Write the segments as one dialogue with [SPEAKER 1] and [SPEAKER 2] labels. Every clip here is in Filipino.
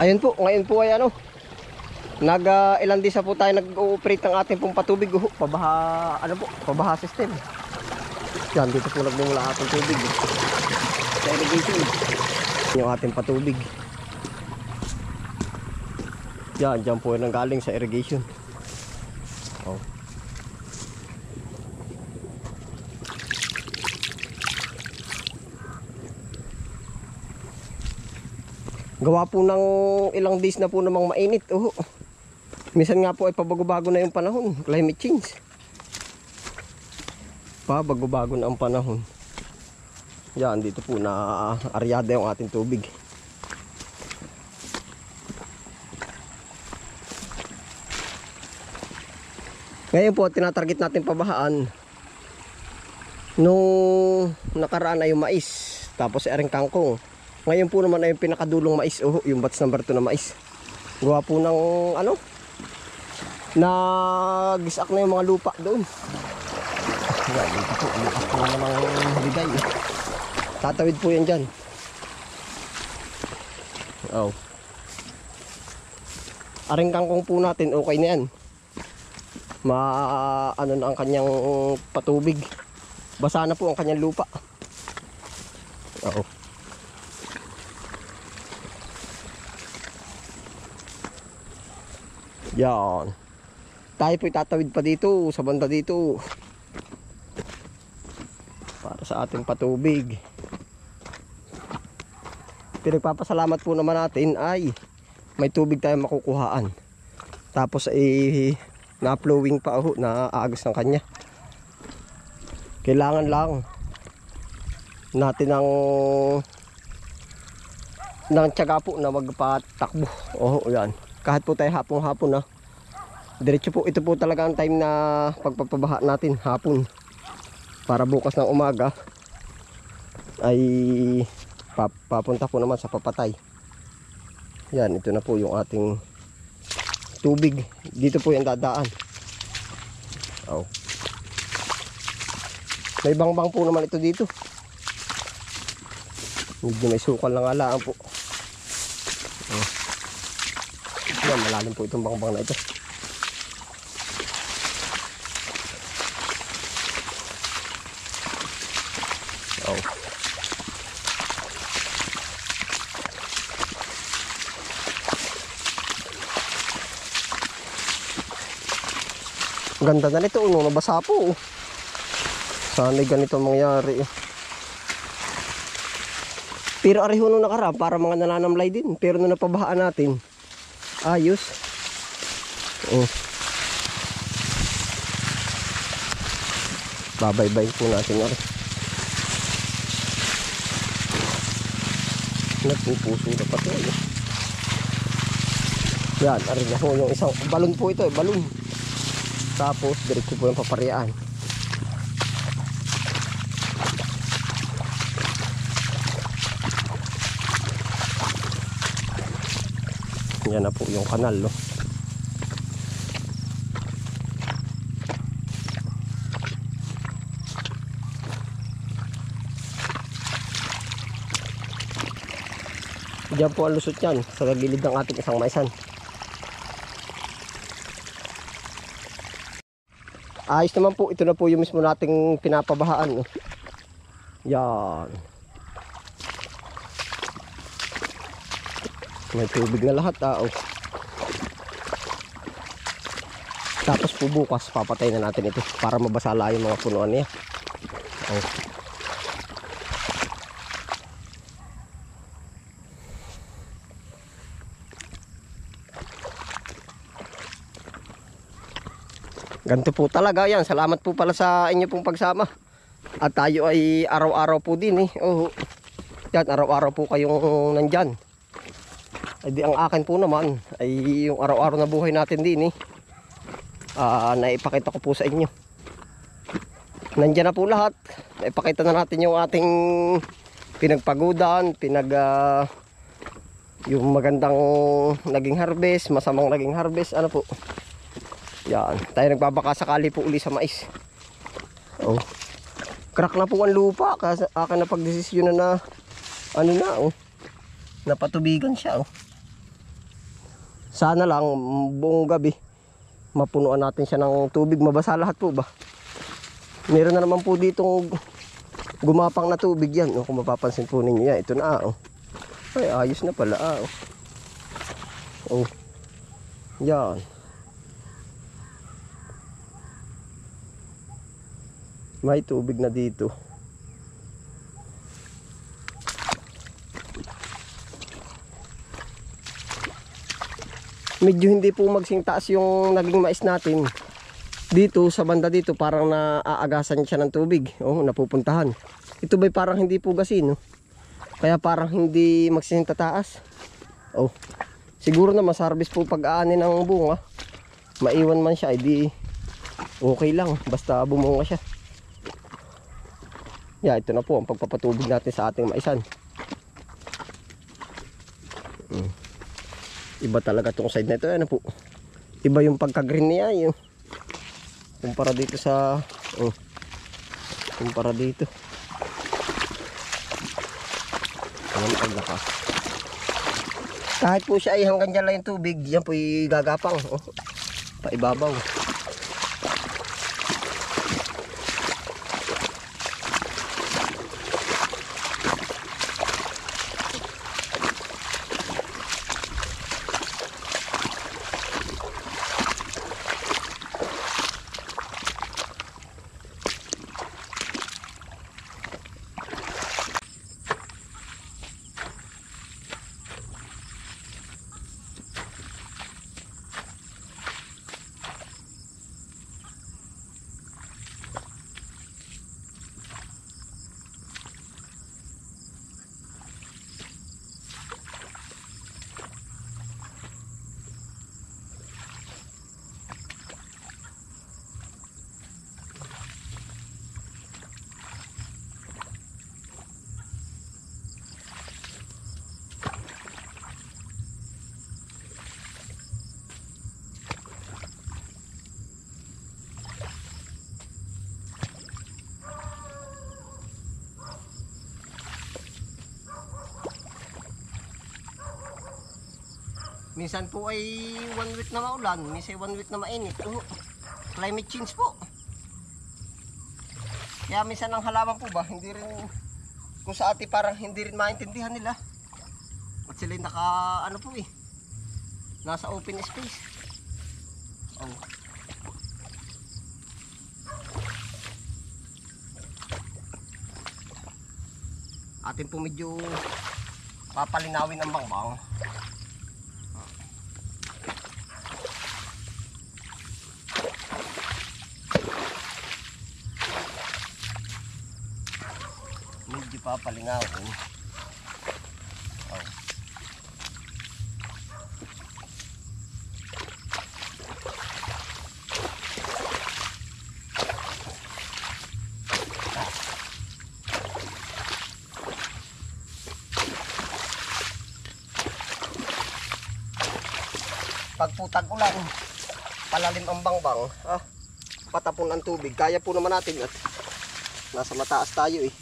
[SPEAKER 1] Ayun po, ngayon po ay ano, ilang days na po tayo nag-ooperate ng ating pong patubig. Pabaha, ano po, pabaha system. Yan, dito po nagmumula ating tubig. Sa irrigation. Yung ating patubig. Yan, dyan po yung galing sa irrigation. Oh. Gawa po ng ilang days na po namang mainit. Minsan nga po ay pabago-bago na yung panahon. Climate change. Pabago-bago na ang panahon. Yan, dito po na aryada yung ating tubig. Ngayon po, tinatarget natin pabahaan. Nung nakaraan ay yung mais. Tapos ay aring kangkong. Ngayon po naman ay yung pinakadulong mais. Yung batch number 2 na mais. Gawa po ng ano, nagisak na yung mga lupa doon. Yan, dito po. Lukas po naman ng haliday. Tatawid po yan dyan. Aring kangkong po natin, okay na yan. Ano na ang kanyang patubig. Basa na po ang kanyang lupa. Yan. Tayo po itatawid pa dito sa banda dito para sa ating patubig. Pinagpapasalamat po naman natin ay may tubig tayo makukuhaan. Tapos ay na-flowing pa na aagos ng kanya. Kailangan lang natin ng tiyaga po na magpatakbo. Yan. Kahit po tayo hapon-hapon na. Diretso po, ito po talaga ang time na pagpapabaha natin hapon. Para bukas ng umaga ay papunta po naman sa papatay. Yan, ito na po yung ating tubig. Dito po yung dadaan. May bangbang po naman ito dito. Medyo may sukal lang alaan po. Yan, malalim po itong bangbang na ito. Ganda na nito, nabasa po. Sana'y ganito mangyari. Pero areho nung nakaraan, para mga nananamlay din. Pero nung napabahaan natin, ayos. Babaybay po natin. Nagpupuso na pa ito. Yan, arin na po yung isang balon po ito. Balon. Tapos, diretso po yung papariyaan. Yan na po yung kanal, no? Diyan po ang lusot yan sa gilid ng ating isang maisan. Ayos naman po, ito na po yung mismo nating pinapabahaan, no? Yan. May tubig na lahat. Tapos po bukas papatay na natin ito para mabasala yung mga punuan niya. Ganito po talaga yan. Salamat po pala sa inyo pong pagsama. At tayo ay araw-araw po din. Yan, araw-araw po kayong nandyan. Ay di ang akin po naman ay yung araw-araw na buhay natin din. Naipakita ko po sa inyo. Nandyan na po lahat. Naipakita na natin yung ating pinagpagudan, yung magandang naging harvest, masamang naging harvest, ano po. Yan, tayo nagbabaka sakali po uli sa mais. Crack na po ang lupa kasi akin na pagdesisyon na napatubigan siya. Sana lang buong gabi mapunuan natin siya ng tubig. Mabasa lahat po ba? Meron na naman po ditong gumapang na tubig yan. Kung mapapansin po ninyo yan. Ito na Ay ayos na pala Oh. Yan. May tubig na dito. Medyo hindi po magsing taas yung naging mais natin. Dito sa banda dito parang naaagasan siya ng tubig. Napupuntahan. Ito ba'y parang hindi po gasin, Kaya parang hindi magsing tataas. Siguro na masarbis po pag-aani ng bunga. Maiwan man siya, di okay lang basta bumunga siya. Ito na po ang pagpapatubig natin sa ating maisan. Iba talaga tong side na ito. Po? Iba yung pagka-green niya. Kumpara dito sa... kumpara dito. Ang paglakas. Kahit po siya ay hanggang dyan lang yung tubig, yan po ay gagapang. Paibabaw. Minsan po ay 1 week na maulan, minsan 1 week na mainit. Climate change po. Kaya minsan ang halaman po ba, hindi rin, kung sa ati parang hindi rin maintindihan nila. At sila naka, po nasa open space. Atin po medyo papalinawin ang bangbang. Medyo papalingawin. Pag po tag-ulan, palalim ang bangbang, patapon ang tubig. Kaya po naman natin at nasa mataas tayo ayos.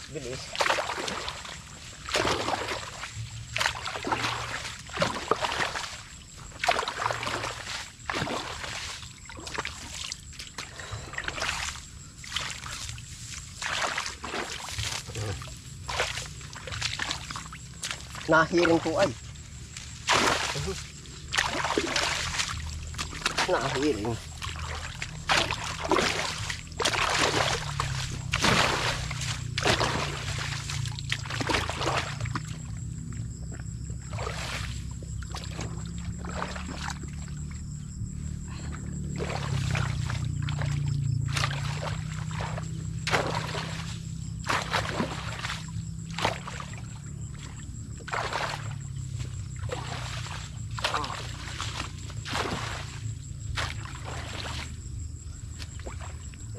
[SPEAKER 1] Bilis. Nahirin po ay. Nahirin.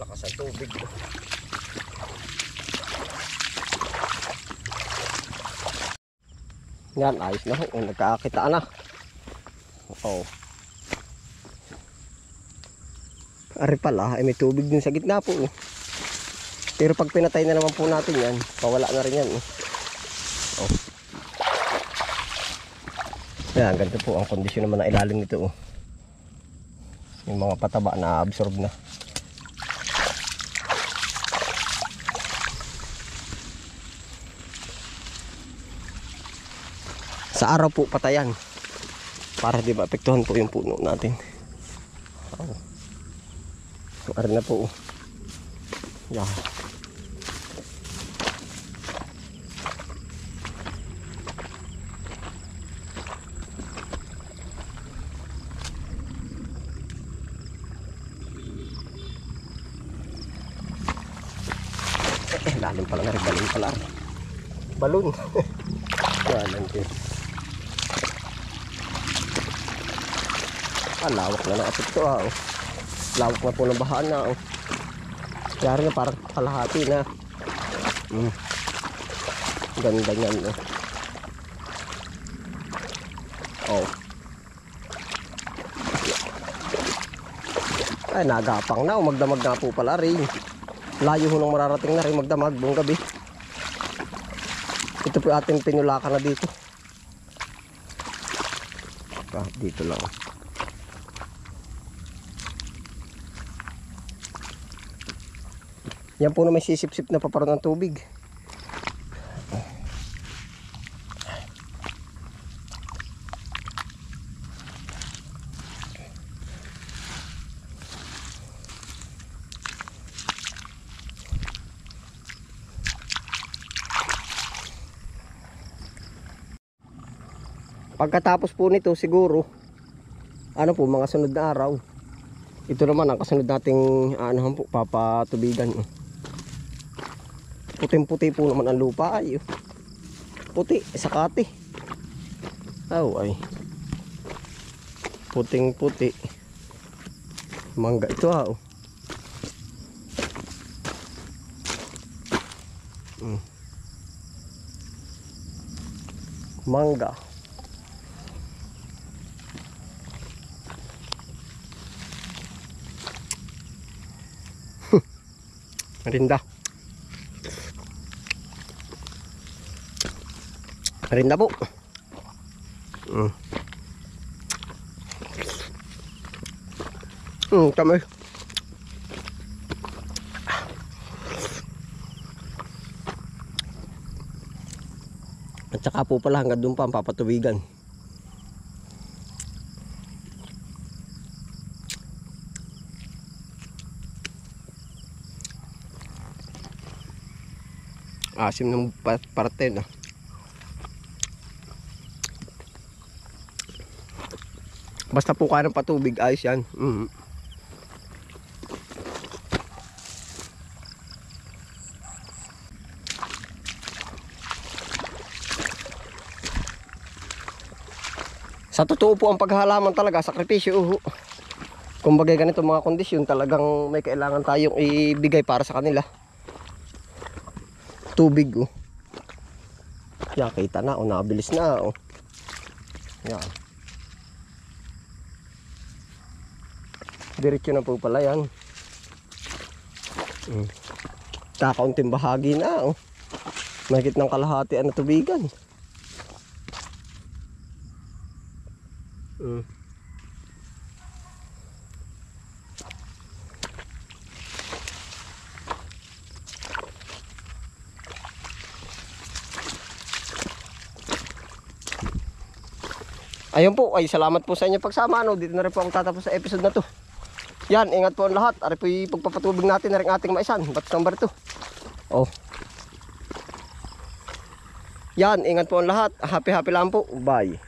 [SPEAKER 1] Lakas ang tubig. Yan, ayos na ho. Nagkakakitaan na. Ari pala, ay may tubig din sa gitna po. Pero pag pinatay na naman po natin yan, pawala na rin yan. Oh. Yan, ganito po ang kondisyon naman na ilalim nito. Yung mga pataba na absorb na. Sa araw po patayan para di maapektuhan po yung puno natin. So, ari na po. Yan. Lalim pala na rin, balon pala. Balon. Yan din. Lawak na nakapit ito oh. Lawak na po ng bahaan na oh. Yari na parang kalahati na. Ganda niyan oh. Oh. Ay nagapang na oh. Magdamag na po pala rin. Layo ho nang mararating na rin magdamag buong gabi. Ito po ating pinulakan na dito. Dito lang. Yan po na may sisip-sip na paparoon ng tubig. Pagkatapos po nito siguro ano po mga sunod na araw. Ito naman ang kasunod nating ano po papatubigan. Puting-puti po naman ang lupa ay. Puti sakati. Oh ay. Puting-puti. Mangga ito ah. Mangga. Merinda. Merinda po. Kami. At saka po pala hanggang doon pa ang papatubigan. Asim ng parte na. Basta po kaya ng patubig, ayos yan. Sa totoo po ang paghahalaman talaga, sakripisyo. Kung bagay ganito mga kondisyon, talagang may kailangan tayong ibigay para sa kanila. Tubig oh. Yan kita na oh, nabilis na oh. Yan. Diretso na po pala yan. Kakaunting bahagi na oh. Mahigit ng kalahati ang natubigan. Ayun po, ay salamat po sa inyo pagsama. Dito na rin po ang tatapos sa episode na to. Yan, ingat po ang lahat. Ari po yung pagpapatubig natin na rin ating maisan. Batch number 2. Oh. Yan, ingat po ang lahat. Happy lang po. Bye.